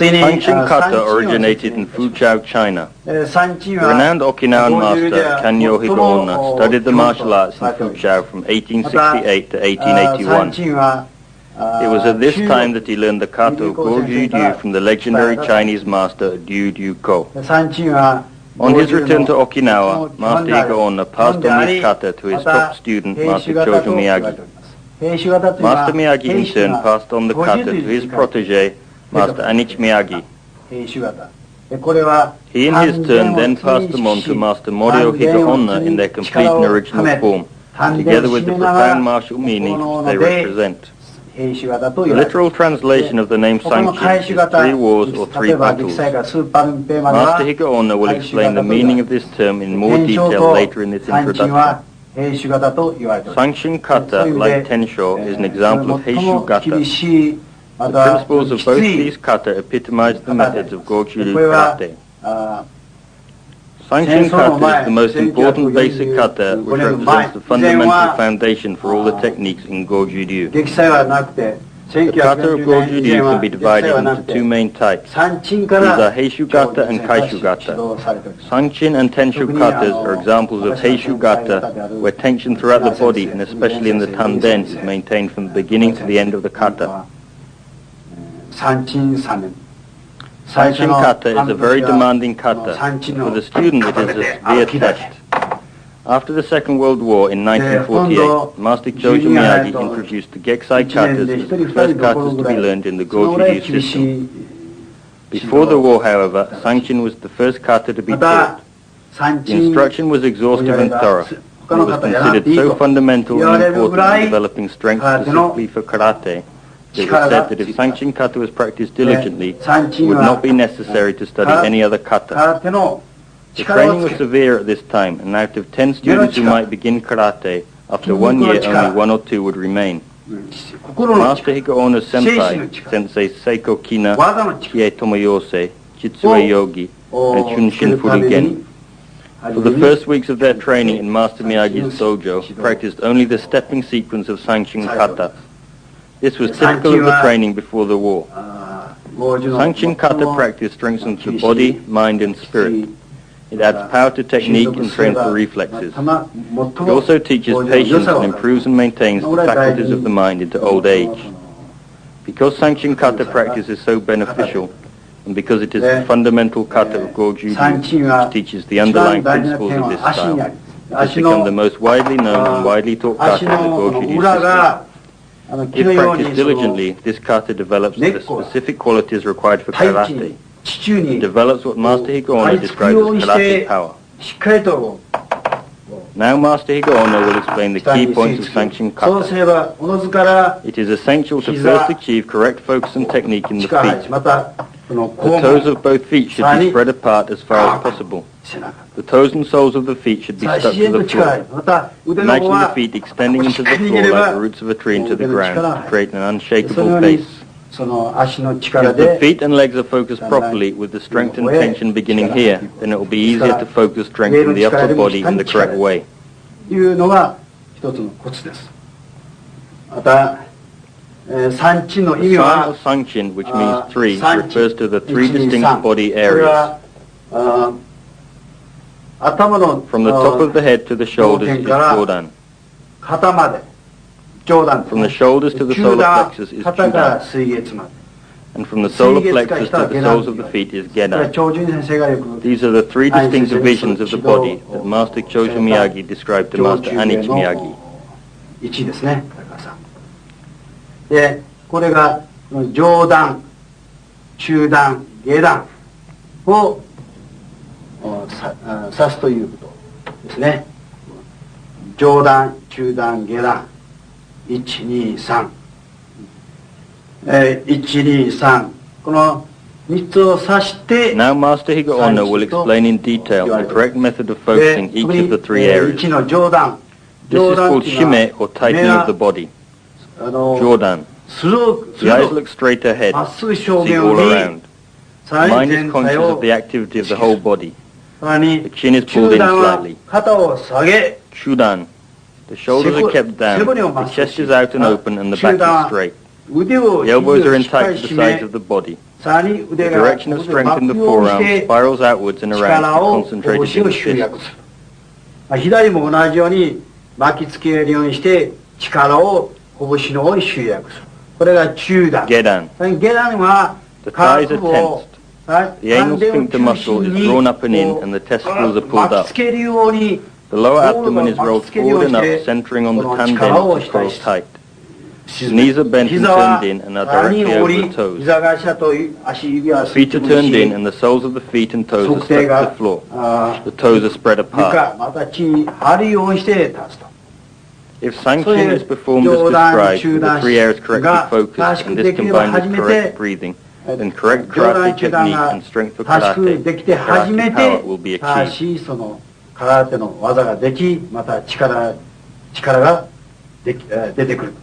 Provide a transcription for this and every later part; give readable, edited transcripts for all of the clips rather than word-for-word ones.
Sanchin Kata originated in Fuzhou, China. Renowned Okinawan master Kanyo Higaonna studied the martial arts in Fuzhou from 1868 to 1881. It was at this time that he learned the kata of Goju from the legendary Chinese master Du Ko. On his return to Okinawa, Master Higaonna passed on his kata to his top student, Master Goju Miyagi. Master Miyagi in turn passed on the kata to his protege, Master Anich Miyagi. He in his turn then passed them on to Master Morio Higaonna in their complete and original form, together with the profound martial meanings which they represent. The literal translation of the name Sanchin is 3 wars or 3 battles. Master Higaonna will explain the meaning of this term in more detail later in this introduction. Sanchin Kata, like Tensho, is an example of Heishu Gata. The principles of both these kata epitomize the methods of Goju karate. Sanchin Kata is the most important basic kata which represents the fundamental foundation for all the techniques in Goju. The kata of Goju can be divided into 2 main types. These are Heishu Gata and Kaishu Gata. Sanchin and Tenshu katas are examples of Heishu Gata, where tension throughout the body and especially in the tanden is maintained from the beginning to the end of the kata. Sanchin kata is a very demanding kata. For the student it is a severe test. After the Second World War in 1948, Master Goju Miyagi introduced the Geksai katas as the first katas to be learned in the Goju system. Before the war, however, Sanchin was the first kata to be taught. The instruction was exhaustive and thorough, and was considered so fundamental and important in developing strength specifically for karate, it was said that if Sanchin kata was practiced diligently, it would not be necessary to study any other kata. The training was severe at this time, and out of 10 students who might begin karate, after 1 year only 1 or 2 would remain. Master Higaonna's senpai, Sensei Seiko Kina, Kie Tomoyose, Jitsue Yogi, and Chunshin Furigen, for the first weeks of their training in Master Miyagi's dojo, practiced only the stepping sequence of Sanchin kata. This was typical of the training before the war. Sanchin kata practice strengthens the body, mind and spirit. It adds power to technique and trains the reflexes. It also teaches patience and improves and maintains the faculties of the mind into old age. Because Sanchin kata practice is so beneficial, and because it is the fundamental kata of Goju, which teaches the underlying principles of this style, it has become the most widely known and widely taught kata in the Goju system. If practiced diligently, this kata develops the specific qualities required for karate. It develops what Master Higaonna describes as karate power. Now Master Higaonna will explain the key points of Sanchin kata. It is essential to first achieve correct focus and technique in the feet. The toes of both feet should be spread apart as far as possible. The toes and soles of the feet should be stuck to the floor. Imagine the feet extending into the floor like the roots of a tree into the ground to create an unshakable base. If the feet and legs are focused properly with the strength and tension beginning here, then it will be easier to focus strength in the upper body in the correct way. The sign of Sanchin, which means 3, refers to the 3 distinct body areas. From the top of the head to the shoulders is Jodan. From the shoulders to the solar plexus is Chudan. And from the solar plexus to the soles of the feet is Gedan. These are the 3 distinct divisions of the body that Master Goju Miyagi described to Master Anich Miyagi. で、これが上段、中段、下段を指すということですね。上段、中段、下段、1、2、3、1、2、3、この3つを指して。Now Master Higaonna will explain in detail the correct method of focusing each of the 3 areas. This is called shime or tightening of the body. Jordan. The eyes look straight ahead, see all around. The mind is conscious of the activity of the whole body. The chin is pulled in slightly. Chudan. The shoulders are kept down, the chest is out and open and the back is straight. The elbows are in tight to the sides of the body. The direction of strength in the forearm spirals outwards and around to be concentrated in the fists. 左も同じように巻きつけるようにして力を拳の方に集約する。これが中段。下段は The thighs are tensed. The anal sphincter muscle is drawn up and in, and the testicles are pulled up. The lower abdomen is rolled forward and up, centering on the tanden which is closed tight. The knees are bent and turned in and are directly over the toes. The feet are turned in and the soles of the feet and toes are stuck to the floor. The toes are spread apart. If Sanchin is performed as described, with the three areas correctly focused, and this combined with correct breathing, then correct karate technique and strength for karate, karate power will be achieved. 空手の技ができ、また力が出てくる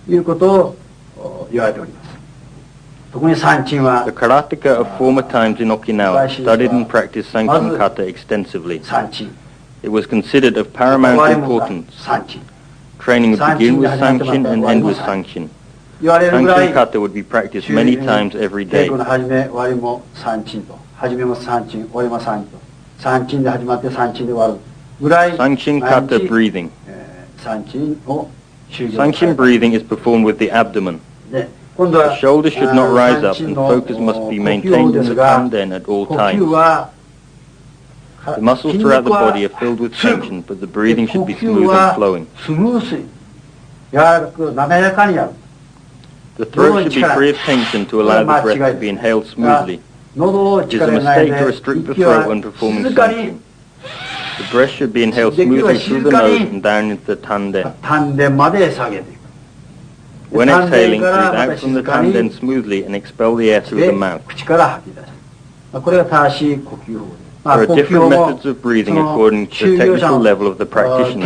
ということを言われております。特にサンチンは The karateka of former times in Okinawa studied and practiced Sanchin kata extensively. It was considered of paramount importance. Training would begin with Sanchin and end with Sanchin. Sanchin kata would be practiced many times every day. Sanchin kata breathing. Sanchin breathing is performed with the abdomen. The shoulders should not rise up and focus must be maintained in the tanden at all times. The muscles throughout the body are filled with tension, but the breathing should be smooth and flowing. The throat should be free of tension to allow the breath to be inhaled smoothly. It is a mistake to restrict the throat when performing Sanchin. The breath should be inhaled smoothly through the nose and down into the tanden. When exhaling, breathe out from the tanden smoothly and expel the air through the mouth. There are different methods of breathing according to the technical level of the practitioner.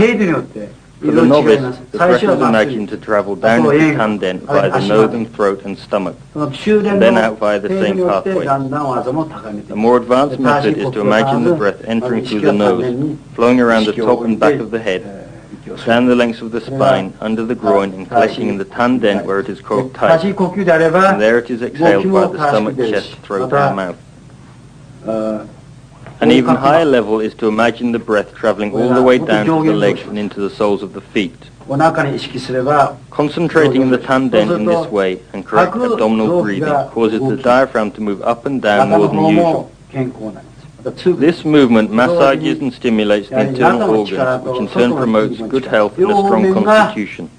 For the novice, the breath is imagined to travel down into the tanden via the nose and throat and stomach, and then out via the same pathway. A more advanced method is to imagine the breath entering through the nose, flowing around the top and back of the head, down the length of the spine, under the groin, and collecting in the tanden where it is called tight, and there it is exhaled via the stomach, chest, throat, and mouth. An even higher level is to imagine the breath traveling all the way down to the legs and into the soles of the feet. Concentrating in the tanden in this way and correct abdominal breathing causes the diaphragm to move up and down more than usual. This movement massages and stimulates the internal organs, which in turn promotes good health and a strong constitution.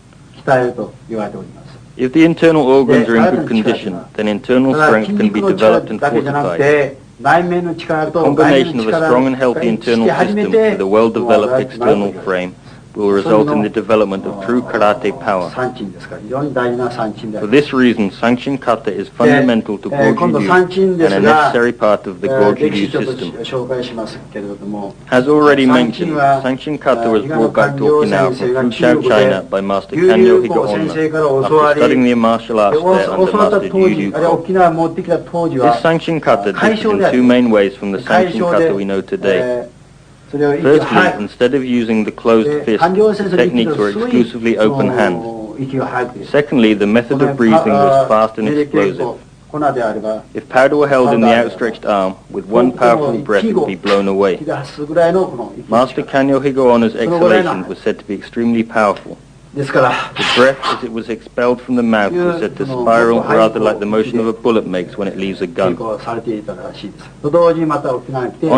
If the internal organs are in good condition, then internal strength can be developed and fortified. The combination of a strong and healthy internal system with a well-developed external frame will result in the development of true karate power. For this reason, Sanchin kata is fundamental to Goju and a necessary part of the Goju system. As already mentioned, Sanchin kata was brought back to Okinawa from Fuzhou, China by Master Kanyo Higaonna after studying the martial arts there under Master Goju. This Sanchin kata differs in two main ways from the Sanchin kata we know today. Firstly, instead of using the closed fist, the techniques were exclusively open hand. Secondly, the method of breathing was fast and explosive. If powder were held in the outstretched arm, with one powerful breath it would be blown away. Master Kanyo Higaonna's exhalation was said to be extremely powerful. The breath, as it was expelled from the mouth, was said to spiral rather like the motion of a bullet makes when it leaves a gun. On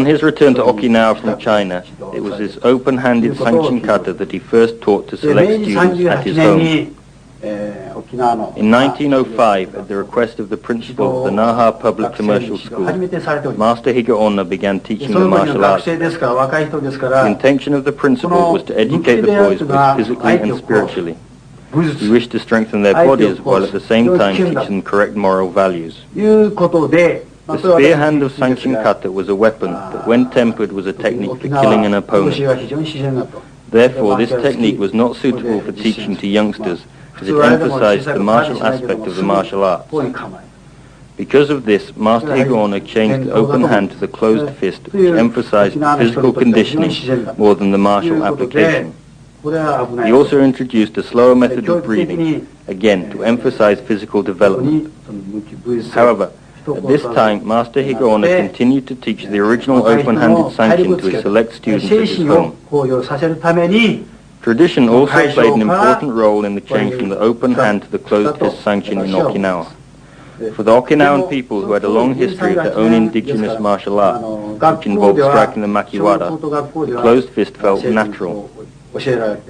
his return to Okinawa from China, it was this open-handed Sanchin kata that he first taught to select students at his home. In 1905, at the request of the principal of the Naha Public Commercial School, Master Higaonna began teaching the martial arts. The intention of the principal was to educate the boys both physically and spiritually. He wished to strengthen their bodies while at the same time teach them correct moral values. The spear hand of Sanchin kata was a weapon that when tempered was a technique for killing an opponent. Therefore, this technique was not suitable for teaching to youngsters, as it emphasized the martial aspect of the martial arts. Because of this, Master Higaonna changed the open hand to the closed fist, which emphasized the physical conditioning more than the martial application. He also introduced a slower method of breathing, again to emphasize physical development. However, At this time, Master Higaonna continued to teach the original open-handed Sanchin to his select students at his home. Tradition also played an important role in the change from the open hand to the closed fist Sanchin in Okinawa. For the Okinawan people who had a long history of their own indigenous martial art, which involved striking the makiwara, the closed fist felt natural.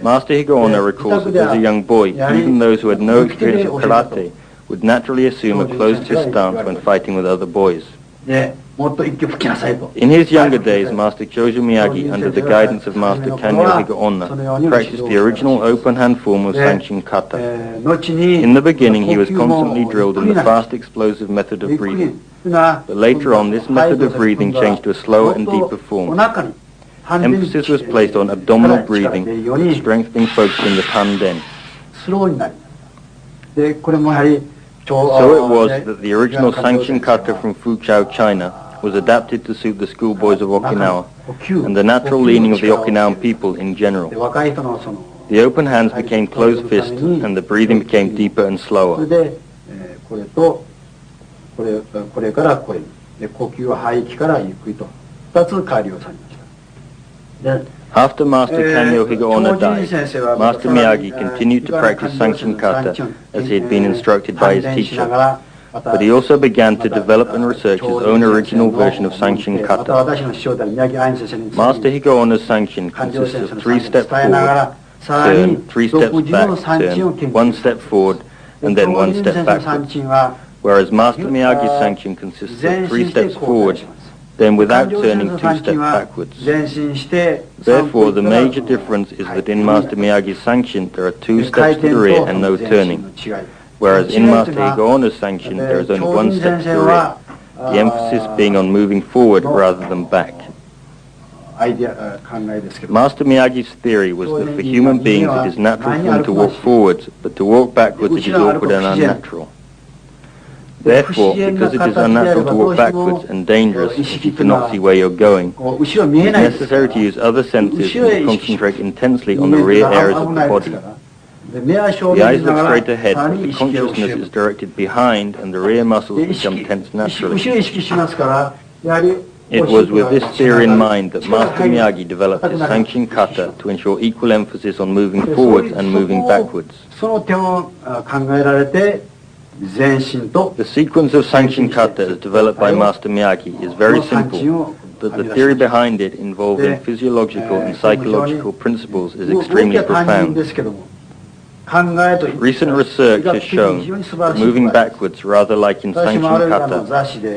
Master Higaonna recalls that as a young boy, even those who had no experience of karate would naturally assume a closed fist stance when fighting with other boys. In his younger days, Master Goju Miyagi, under the guidance of Master Kanyo Higaonna, practiced the original open-hand form of Sanchin Kata. In the beginning, he was constantly drilled in the fast, explosive method of breathing. But later on, this method of breathing changed to a slower and deeper form. Emphasis was placed on abdominal breathing, with strength being focused in the Tanden. So it was that the original Sanchin Kata from Fuchao, China, was adapted to suit the schoolboys of Okinawa and the natural leaning of the Okinawan people in general. The open hands became closed fist and the breathing became deeper and slower. After Master Kanyo Higaonna died, Master Miyagi continued to practice Sanchin Kata as he had been instructed by his teacher, but he also began to develop and research his own original version of Sanchin Kata. Master Higaonna's Sanchin consists of 3 steps forward, turn, 3 steps back, turn, 1 step forward, and then 1 step backwards, whereas Master Miyagi's Sanchin consists of 3 steps forward, then without turning 2 steps backwards. Therefore, the major difference is that in Master Miyagi's Sanchin there are 2 steps to the rear and no turning, whereas in Master Higaonna's Sanchin there is only 1 step to the rear, the emphasis being on moving forward rather than back. Master Miyagi's theory was that for human beings it is natural for them to walk forwards, but to walk backwards it is awkward and unnatural. Therefore, because it is unnatural to walk backwards and dangerous if you cannot see where you're going, it is necessary to use other senses and to concentrate intensely on the rear areas of the body. The eyes look straight ahead, but the consciousness is directed behind and the rear muscles become tense naturally. It was with this theory in mind that Master Miyagi developed his Sanchin Kata to ensure equal emphasis on moving forwards and moving backwards. The sequence of Sanchin Kata as developed by Master Miyagi is very simple, but the theory behind it involving physiological and psychological principles is extremely profound. Recent research has shown that moving backwards, rather like in Sanchin Kata,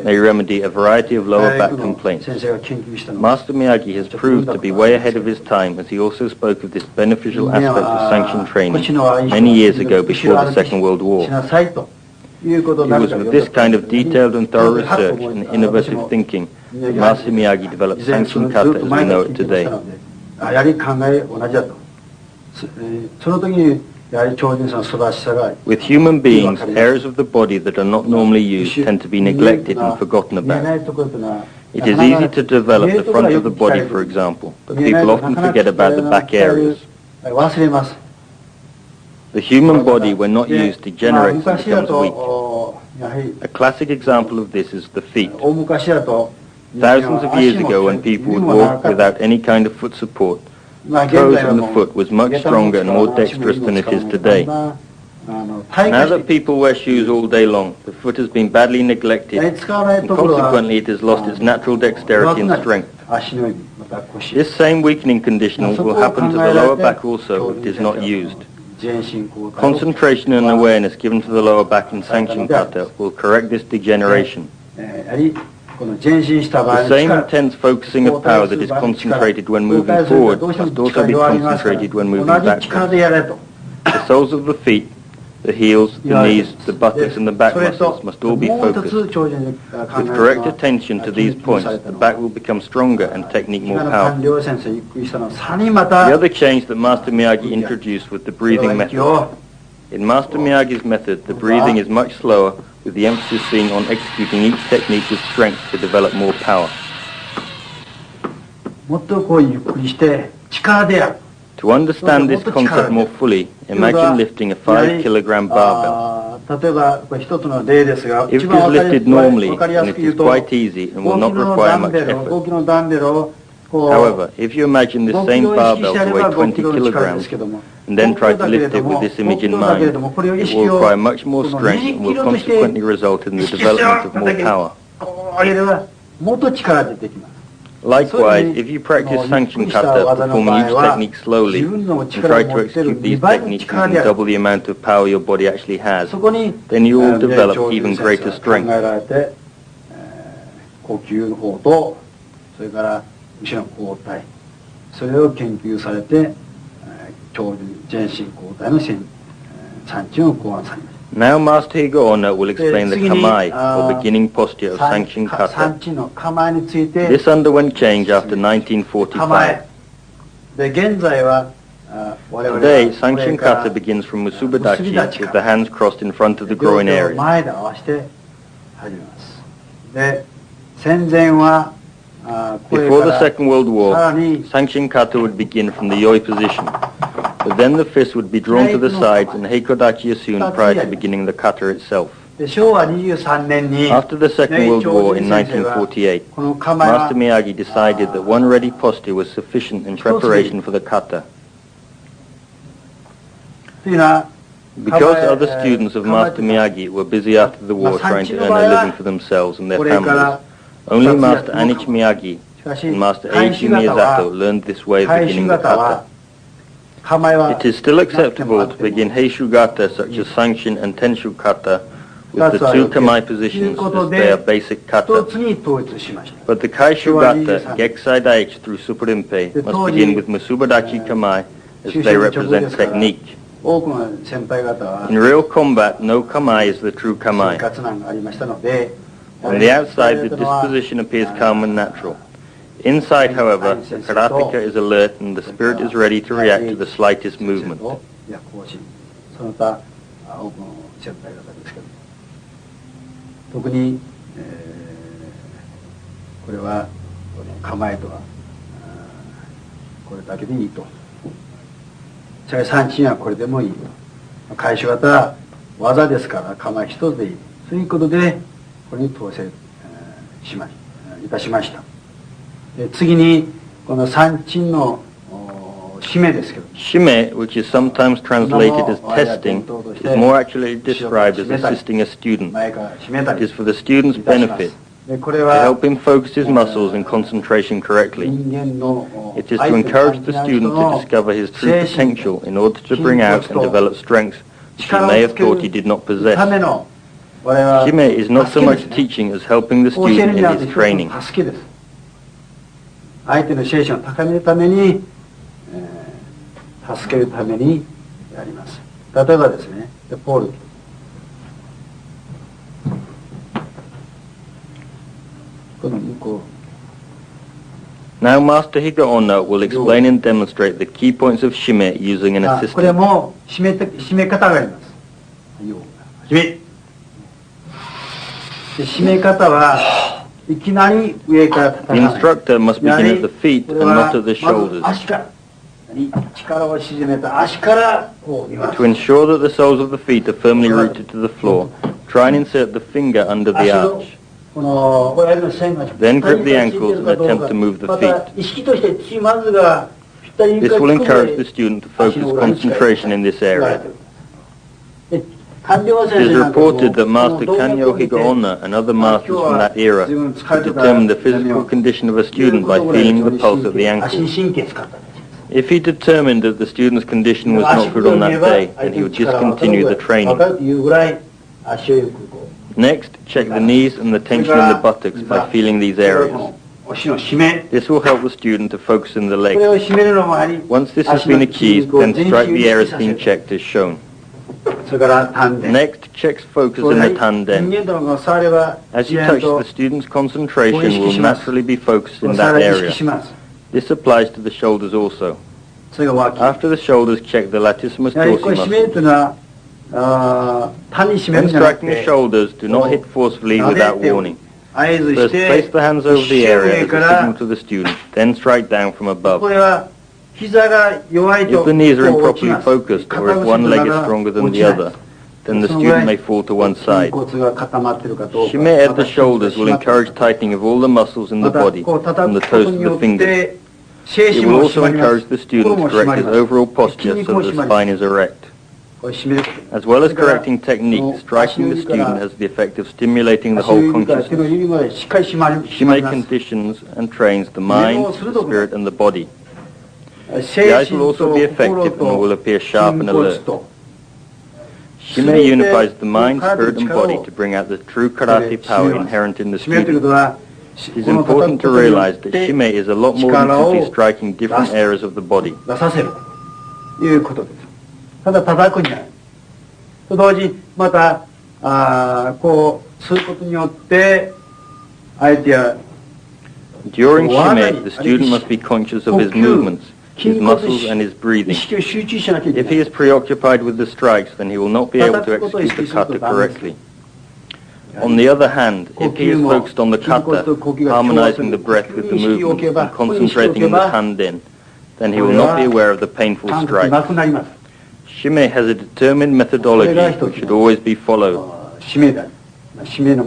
may remedy a variety of lower back complaints. Master Miyagi has proved to be way ahead of his time, as he also spoke of this beneficial aspect of Sanchin training many years ago before the Second World War. It was with this kind of detailed and thorough research and innovative thinking that Master Miyagi developed Sanchin Kata as we know it today. With human beings, areas of the body that are not normally used tend to be neglected and forgotten about. It is easy to develop the front of the body, for example, but people often forget about the back areas. The human body, when not used, degenerates and becomes weak. A classic example of this is the feet. Thousands of years ago, when people would walk without any kind of foot support, the toes and the foot was much stronger and more dexterous than it is today. Now that people wear shoes all day long, the foot has been badly neglected, and consequently it has lost its natural dexterity and strength. This same weakening condition will happen to the lower back also if it is not used. Concentration and awareness given to the lower back in Sanchin Kata will correct this degeneration. The same intense focusing of power that is concentrated when moving forward must also be concentrated when moving backwards. The soles of the feet, the heels, the knees, the buttocks and the back muscles must all be focused. With correct attention to these points, the back will become stronger and technique more powerful. The other change that Master Miyagi introduced was the breathing method. In Master Miyagi's method, the breathing is much slower, with the emphasis being on executing each technique with strength to develop more power. To understand this concept more fully, imagine lifting a 5-kilogram barbell. 例えばこれ一つの例ですが、 If it is lifted normally, then it is quite easy and will not require much 大 effort. きなダンベルをこう However, if you imagine the 5キ same ロを意識 barbell してあれ to ば weigh 5キ 20 ロの力です kilograms けども、 and then try to 5キロ lift だけれ it ども with this image in 5キロだけれど mind, もこれを意 it 識 will を require much more この strength 20 and キ will ロとして consequently result in 意 the 識して development of だ more け power. こう上げればもっと力出てきます。 Likewise, if you practice Sanchin Kata, performing each technique slowly, and try to execute these techniques using double the amount of power your body actually has, そこに then you will develop even greater 考え strength. られて、呼吸の方とそれから後ろの交代、それを研究されて、長寿全身交代の三鎮を考案されました。 Now Master Higaonna will explain the kamai, or beginning posture of Sanchin 三 Kata. 鎮の構えについて This underwent change after 構え 1945. で現在は我々は Today, Sanchin Kata begins from Musubadachi with the hands crossed in front of the groin 両手を area. 前で合わせて始めます。で戦前はこれ Before か the ら Second World さら War, に Sanchin Kata would begin from the yoi position, but then the fists would be drawn to the sides and heikodachi assumed prior to beginning the kata itself. で昭和23年に After the Second World War in 1948, この構えは Master Miyagi decided that one ready posture was sufficient in preparation for the kata. というのは Because other students of Master Miyagi were busy after the war trying to earn a living for themselves and their これか families, ら only Master Anichi Miyagi しかし and Master 返 Eiji し型は Miyazato learned this way of 返し beginning the 型は kata. 構えは It is still acceptable to begin Heishu Gata such as Sanchin and Tenshu Kata with the 二つは two よけ kamai という positions こと as they are で basic 一 kata. つに統一しました。 But the Kaishu 昭和 Gata, 23 Geksai Daichi through Supurimpe, で must 当時 begin with Musubadachi kamai as 終 they 戦の直後で represent すから technique. 多くの先輩方は In real combat, no kamai is the true 生 kamai. 活難がありましたので On the outside, the disposition appears calm and natural. Inside, however, the karateka is alert and the spirit is ready to react to the slightest movement. いや更新その他多くの先輩方ですけど特に、これは構えとはこれだけでいいとしかし三鎮はこれでもいいと返し型は技ですから構え一つでいいそういうことでこれに統制いたしました。で次にこの三鎮の締めですけど Shime, which is sometimes translated as testing, is more accurately described as assisting a student. 前から締めた It り is for the student's いたします benefit でこれ to は help him focus his muscles and concentration correctly. 人間の It is to encourage the student to discover his true potential in order to bring out and develop strengths which he may have thought he did not ため possess. の我々は Shime is not so 助け much ですね teaching as helping the 教える student に in は一 his つ training. の助けです。相手の精神を高めるために、助けるためにやります。例えばですね、でポールこの向こ Now Master Higaonna will explain and demonstrate the key points of Shime using an うこれ assistant. も締め方があります。締めで締め方はいきなり上から叩か The ない。 instructor must やは begin り at the feet これ and は not at the まず shoulders 足から力を沈めた足からこう見ます。 to ensure that the soles of the feet are firmly rooted to the floor. Try and insert the finger under the 足の arch. この親指の線が Then grip the ankles and attempt to move the また feet. 意識として血まずがぴったり This will encourage the student to focus concentration in this area. It is reported that Master Kanyo Higaonna and other masters from that era could determine the physical condition of a student by feeling the pulse at the ankle. If he determined that the student's condition was not good on that day, then he would discontinue the training. Next, check the knees and the tension in the buttocks by feeling these areas. This will help the student to focus in the legs. Once this has been achieved, then strike the areas being checked as shown. Next, checks focus in the tanden. As you touch, the student's concentration will naturally be focused in that area. This applies to the shoulders also. After the shoulders, check the latissimus dorsi muscle. When striking the shoulders, do not hit forcefully without warning. First, place the hands over the area as a signal to the student, then strike down from above. If the knees are improperly focused, or if one leg is stronger than the other, then the student may fall to one side. Shime at the shoulders will encourage tightening of all the muscles in the body, from the toes to the fingers. It will also encourage the student to correct his overall posture so that the spine is erect. As well as correcting technique, striking the student has the effect of stimulating the whole consciousness. Shime conditions and trains the mind, the spirit, and the body. The eyes will also be effective and will appear sharp and alert. Shime unifies the mind, spirit, and body to bring out the true karate power inherent in the student. It is important to realize that Shime is a lot more than simply striking different areas of the body. ただ叩くんじゃない。と同時にまたこうすることによって相手は During Shime, the student must be conscious of his movements, his muscles and his breathing. If he is preoccupied with the strikes, then he will not be able to execute the kata correctly. On the other hand, if he is focused on the kata, harmonizing the breath with the movement and concentrating on the tanden, then he will not be aware of the painful strikes. Shime has a determined methodology which should always be followed.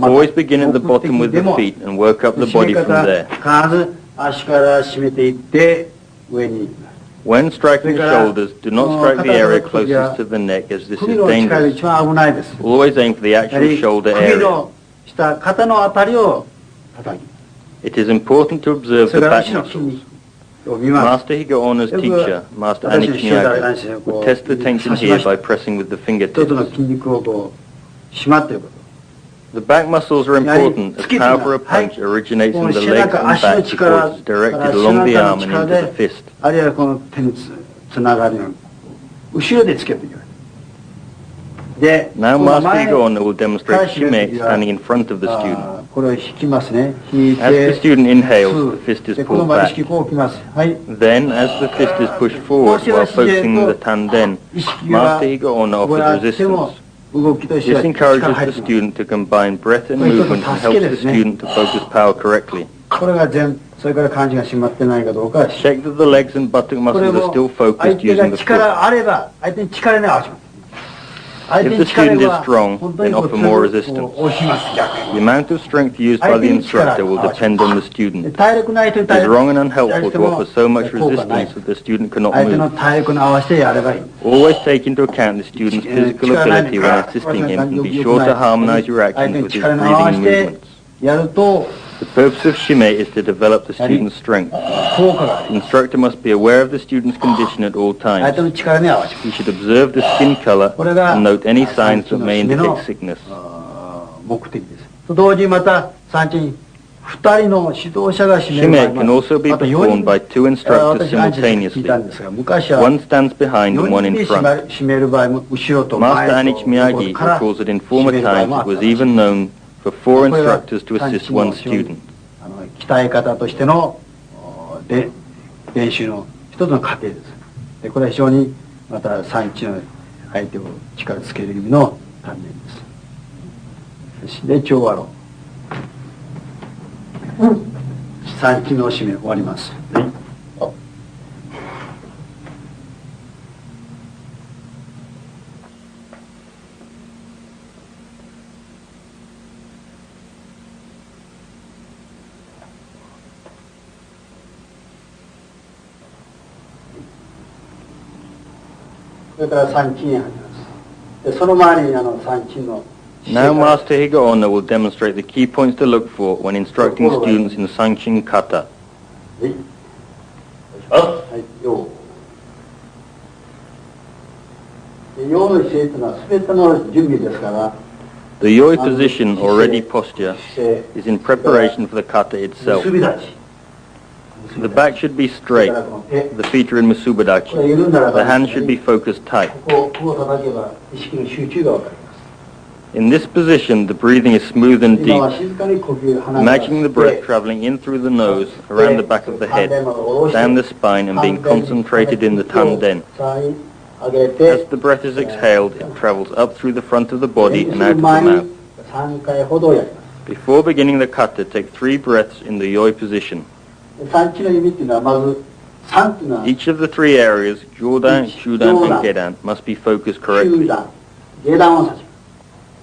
Always begin at the bottom with the feet and work up the body from there. When striking the shoulders, do not strike the area closest to the neck as this is dangerous. Always aim for the actual shoulder area. It is important to observe the back muscles. Master Higaonna's teacher, Master Miyagi, would test the tension here by pressing with the fingertips. The back muscles are important as power for a punch originates in the legs and back before it is directed along the arm and into the fist. Now Master Higaonna will demonstrate Shime standing in front of the student. As the student inhales, the fist is pulled back. Then, as the fist is pushed forward while focusing on the tanden, Master Higaonna offers resistance. This encourages the student to combine breath and movement and helps the student to focus power correctly. Check that the legs and buttock muscles are still focused using the foot. If the student is strong, then offer more resistance. The amount of strength used by the instructor will depend on the student. It is wrong and unhelpful to offer so much resistance that the student cannot move. Always take into account the student's physical ability when assisting him and be sure to harmonize your actions with his breathing and movements. The purpose of Shime is to develop the student's strength. The instructor must be aware of the student's condition at all times. He should observe the skin color and note any signs that may indicate sickness. Shime can also be performed by two instructors simultaneously. One stands behind and one in front. Master Miyagi recalls that in former times it was even known for 4 instructors to assist one student. Now Master Higaonna will demonstrate the key points to look for when instructing students in Sanchin Kata. The yoi position or ready posture is in preparation for the kata itself. The back should be straight, the feet are in musubadachi, the hands should be focused tight. In this position, the breathing is smooth and deep, imagining the breath traveling in through the nose, around the back of the head, down the spine and being concentrated in the tanden. As the breath is exhaled, it travels up through the front of the body and out of the mouth. Before beginning the kata, take 3 breaths in the yoi position. Each of the 3 areas, Jodan, Shudan and Gedan, must be focused correctly.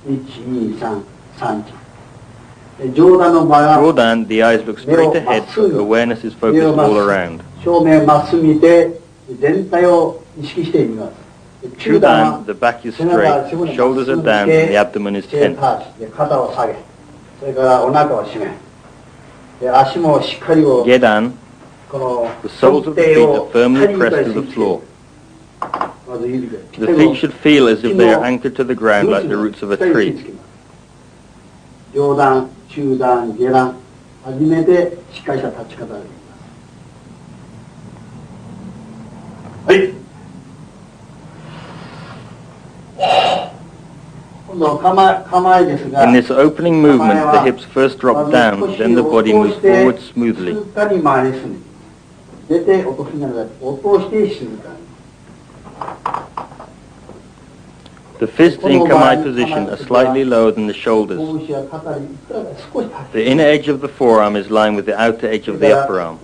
123 Sanchin. 上段の場合は Draw down, the eyes look straight ahead, but awareness is focused all around. 正面まっすぐ見て全体を意識してみます。 True down, the back is straight, shoulders are down, and the abdomen is tense. 肩を下げ、それからお腹を締め、で足もしっかりを Gedan, この the soles of the feet are firmly pressed to the floor. まず指で The feet should feel as if they are anchored to the ground like the roots of a tree. 上段、中段、下段、初めてしっかりした立ち方ができます。はい。今度は構えですが、 In this opening movement, the hips first drop down, then the body moves forward smoothly. 静かに前に進んで、出て落としながら落として静かに。 The fists in Kamai position are slightly lower than the shoulders. The inner edge of the forearm is lined with the outer edge of the upper arm.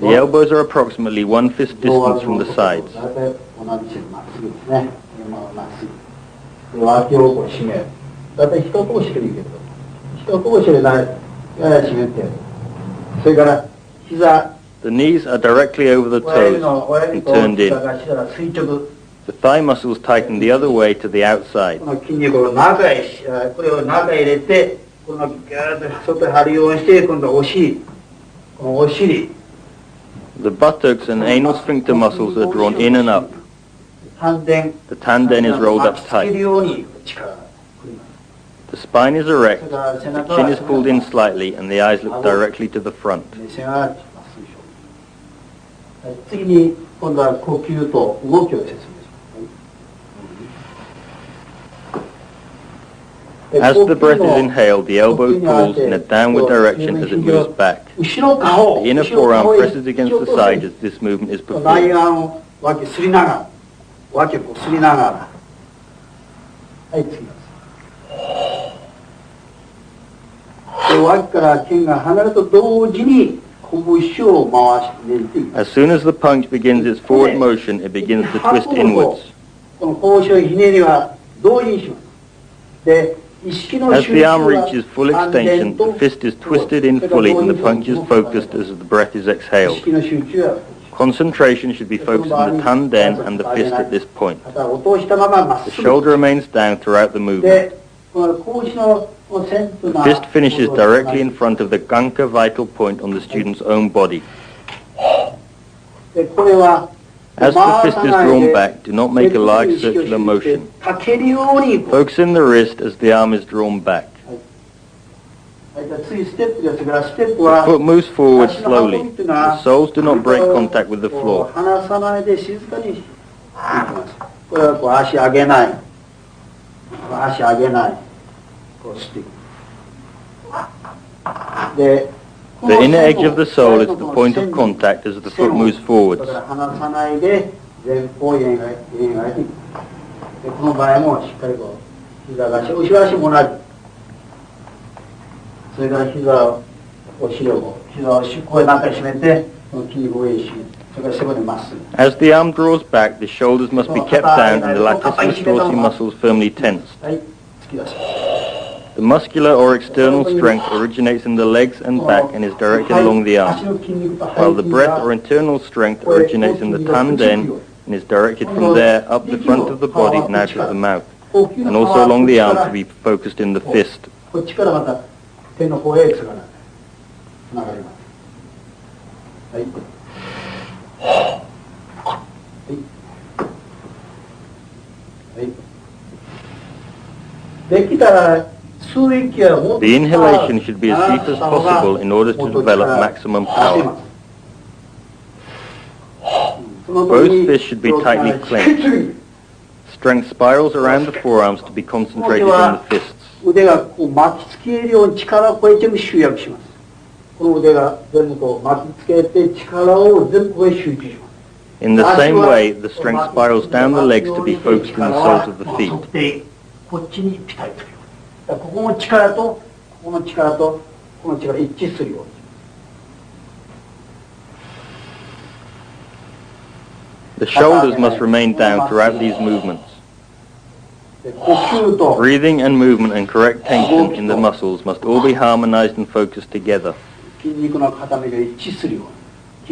The elbows are approximately one fist distance from the sides. The knees are directly over the toes and turned in. The thigh muscles tighten the other way to the outside. この筋肉を中へ、これを中へ入れて、このギューッと外へ張るようにして、今度はお尻、このお尻。 The buttocks and anal sphincter muscles are drawn in and up. The tanden is rolled up tight. The spine is erect, the chin is pulled in slightly, and the eyes look directly to the front. 次に今度は呼吸と動きを説明します。 As the breath is inhaled, the elbow pulls in a downward direction as it moves back. The inner forearm presses against the side as this movement is performed. 内側を脇すりながら、脇をこうすりながら。はい、次です。で、脇から剣が離れると同時に拳を回していく。 As soon as the punch begins its forward motion, it begins to twist inwards. この拳をひねりは同時にします。で、 As the arm reaches full extension, the fist is twisted in fully and the punch is focused as the breath is exhaled. Concentration should be focused on the tanden and the fist at this point. The shoulder remains down throughout the movement. The fist finishes directly in front of the ganka vital point on the student's own body. As the fist is drawn back, do not make a large circular motion. Focus in the wrist as the arm is drawn back. The foot moves forward slowly. The soles do not break contact with the floor. The inner edge of the sole is the point of contact as the foot moves forwards. As the arm draws back, the shoulders must be kept down and the latissimus dorsi muscles firmly tensed. The muscular or external strength originates in the legs and back and is directed along the arm, while the breath or internal strength originates in the tanden and is directed from there up the front of the body and out of the mouth, and also along the arm to be focused in the fist. The inhalation should be as deep as possible in order to develop maximum power. Both fists should be tightly clenched. Strength spirals around the forearms to be concentrated in the fists. In the same way, the strength spirals down the legs to be focused in the soles of the feet. ここの力とこの力とこの力一致するように。The shoulders must remain down throughout these movements. Breathing and movement and correct tension in the muscles must all be harmonized and focused together. 筋肉の固めが一致するよう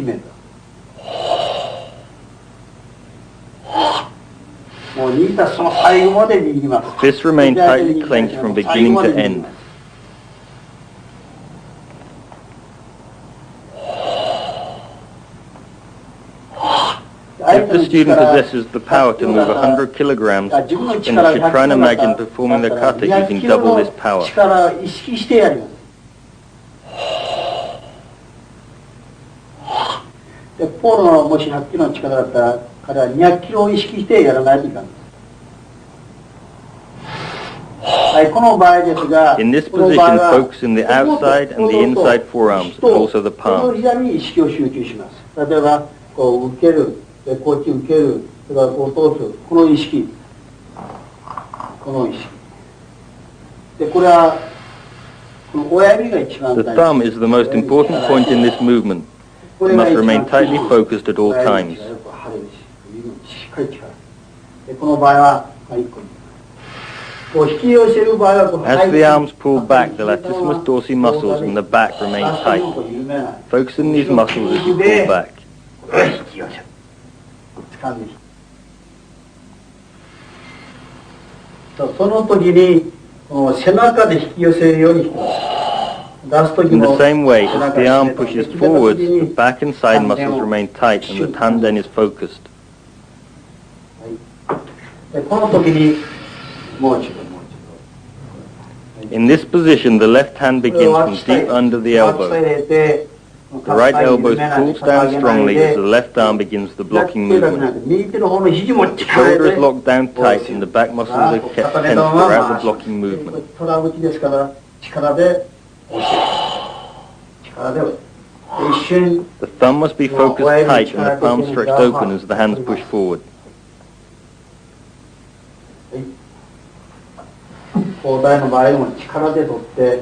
に決めた。もう握ったその最後まで握ります。Fists remain tightly clenched from beginning to end. If the student possesses the power to move 100 kilograms, then you should try and imagine performing the kata using double this power. 力を意識してやります。でポールのもし100キロの力だったら彼は200キロを意識してやらないといかんです。はい、この場合ですが、 In this position, focus in the outside and the inside forearms, and also the この palms. 膝に意識を集中します。例えばこう受ける、でこっち受ける、それからこう通す、この意識、この意識。でこれはこの親指が一番 The 大事。 thumb is the most important point in this movement. It must remain tightly focused at all times. でこの場合は1個。こう引き寄せる場合はこの As the arms pull back, the latissimus dorsi muscles in the back remain tight. Focus on these muscles as you pull back. 引き寄せる。掴んでその時に背中で引き寄せるようにしてます。 In the same way, as the arm pushes forwards, the back and side muscles remain tight and the tanden is focused. この時にもう一度。 In this position, the left hand begins from deep under the elbow. The right elbow pulls down strongly as the left arm begins the blocking movement. The shoulder is locked down tight and the back muscles are kept tense throughout the blocking movement. The thumb must be focused tight and the palm stretched open as the hands push forward. 交代の場合でも力で取って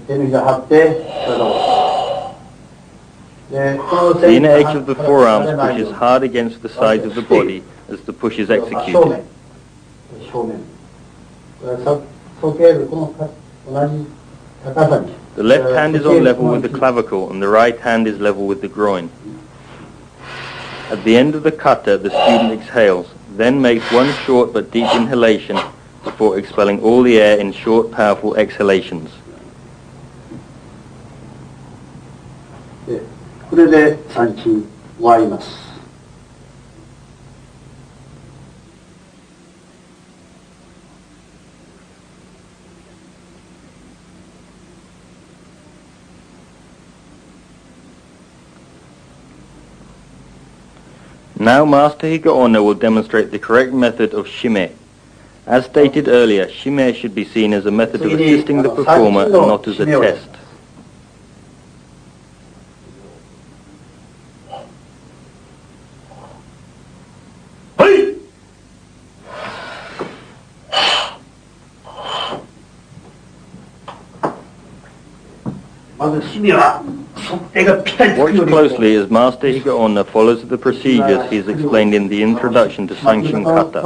手のひら張って体をでこの The inner edge of the forearms pushes hard against the sides of the body as the push is executed. 正面これは鼠径部この同じ高さに The left hand is on level with the clavicle and the right hand is level with the groin. At the end of the kata, the student exhales, then makes one short but deep inhalation before expelling all the air in short, powerful exhalations. これで三筋終わります。Now Master Higaonna will demonstrate the correct method of shime. As stated earlier, shime should be seen as a method of assisting the performer and not as a test. Watch closely as Master Higaonna follows the procedures he has explained in the introduction to Sanchin Kata.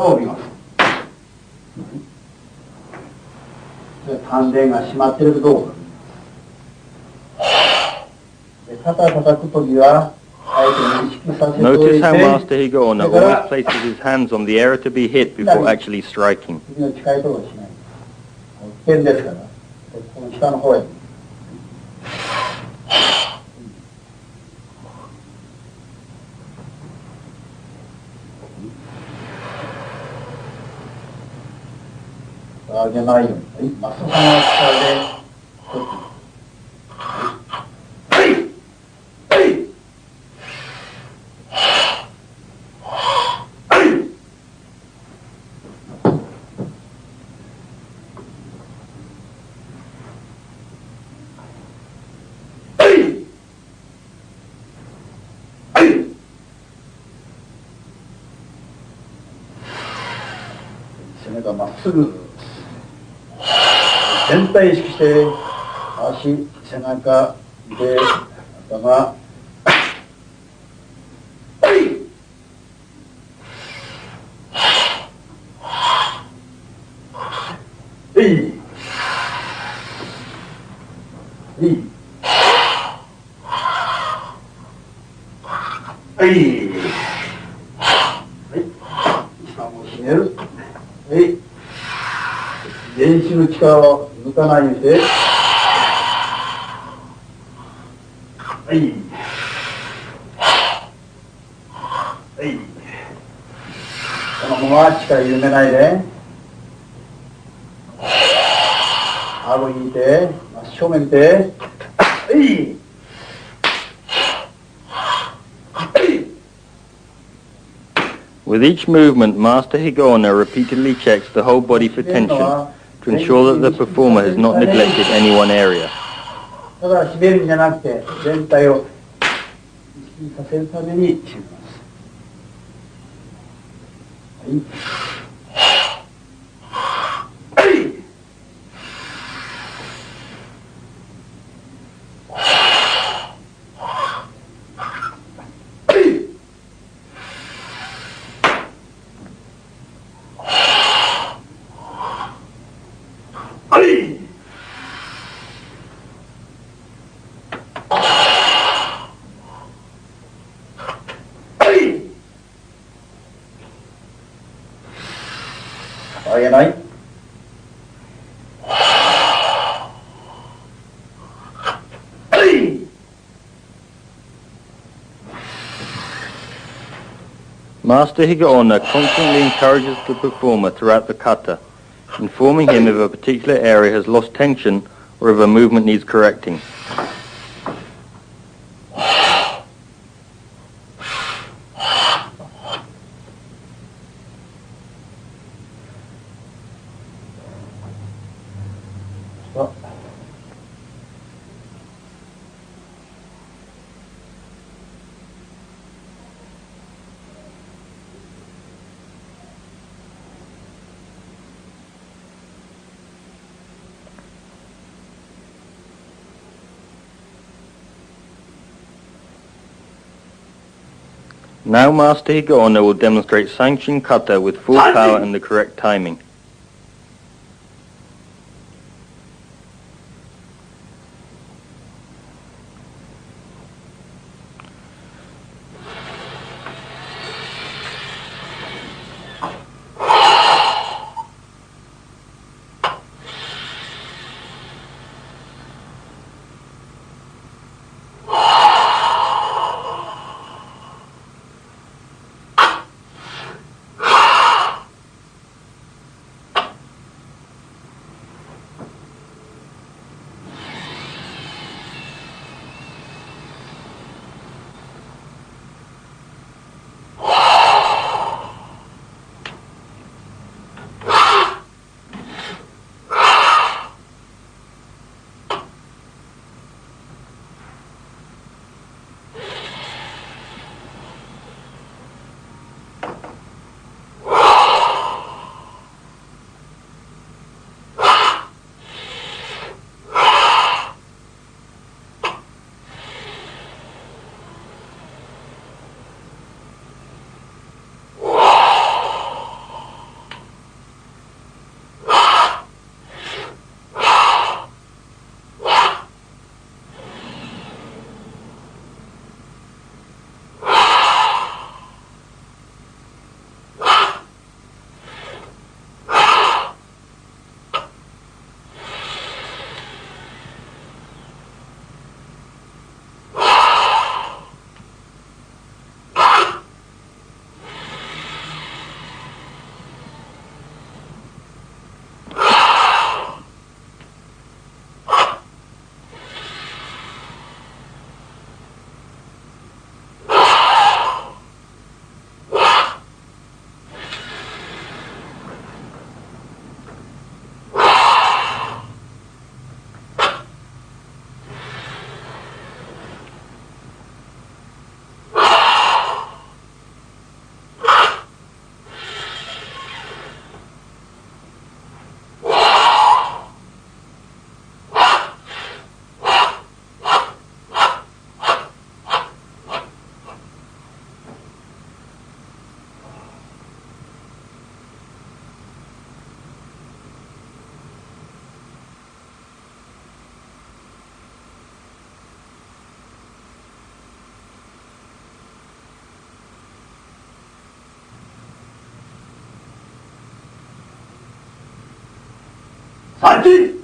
丹田が締まっているかどうか。肩叩くときは相手に意識させておいて。 Notice how Master Higaonna always places his hands on the area to be hit before actually striking. 首の近いところはしない。点ですから、この下の方へ。上げないように、まっすぐな力で。背中まっすぐ。全体意識して足、背中、腕、頭。全身の力を抜かないようにして。このまま力緩めないで。顎引いて、真正面見て。With each movement, Master Higaonna repeatedly checks the whole body for tension to ensure that the performer has not neglected any one area. だから締めるんじゃなくて、全体を意識させるために締めます。上げない。Master Higaonna constantly encourages the performer throughout the kata, informing him if a particular area has lost tension or if a movement needs correcting. Now Master Higaonna will demonstrate Sanchin Kata with full power and the correct timing. Sanchin!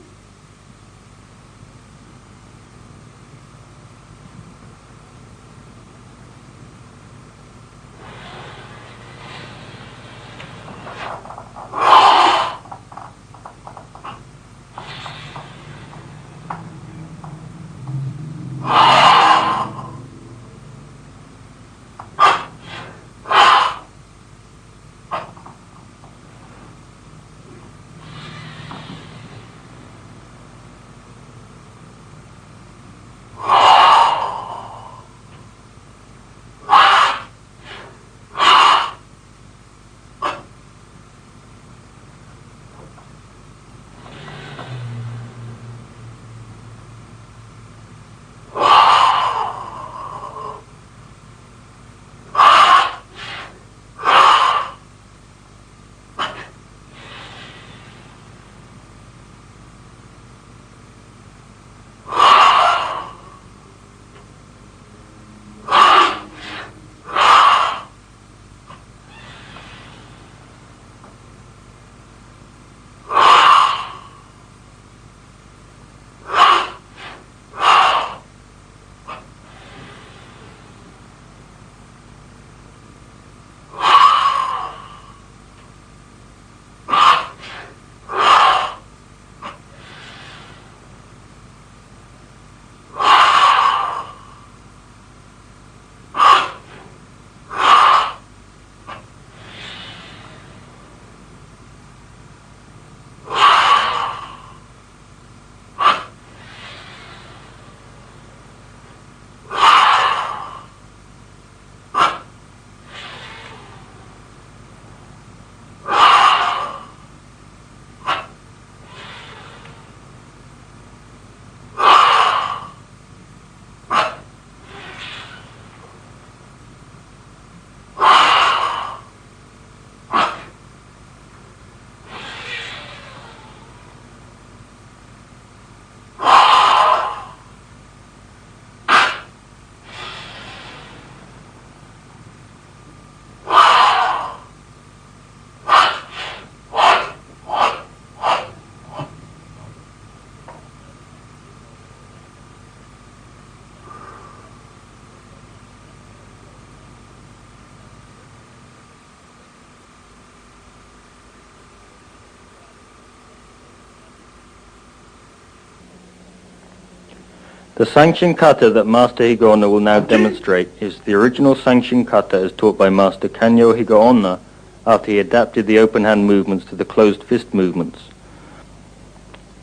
The Sanchin Kata that Master Higaonna will now demonstrate is the original Sanchin Kata as taught by Master Kanyo Higaonna after he adapted the open hand movements to the closed fist movements.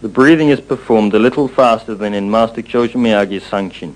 The breathing is performed a little faster than in Master Chojo Miyagi's Sanchin.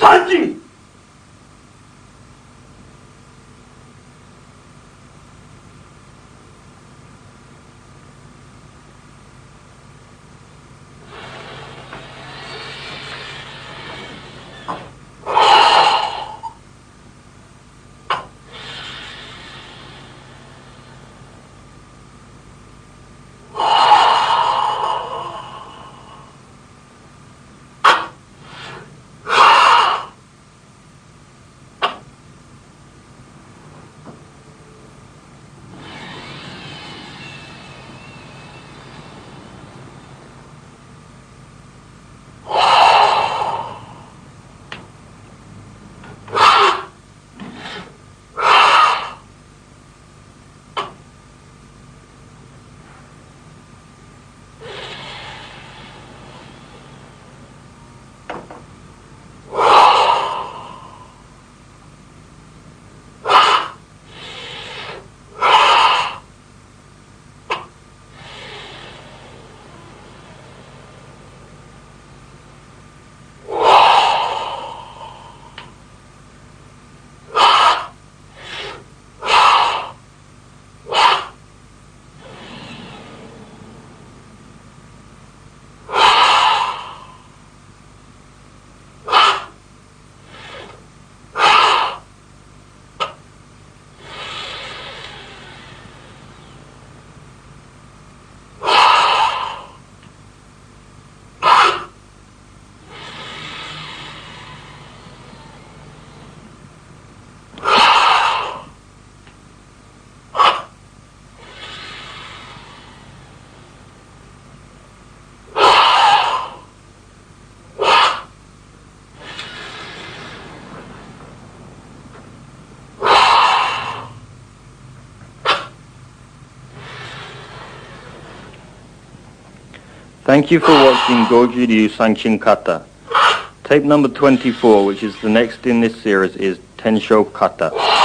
Sanchin! Thank you for watching Goju Sanchin Kata. Tape number 24, which is the next in this series, is Tensho Kata.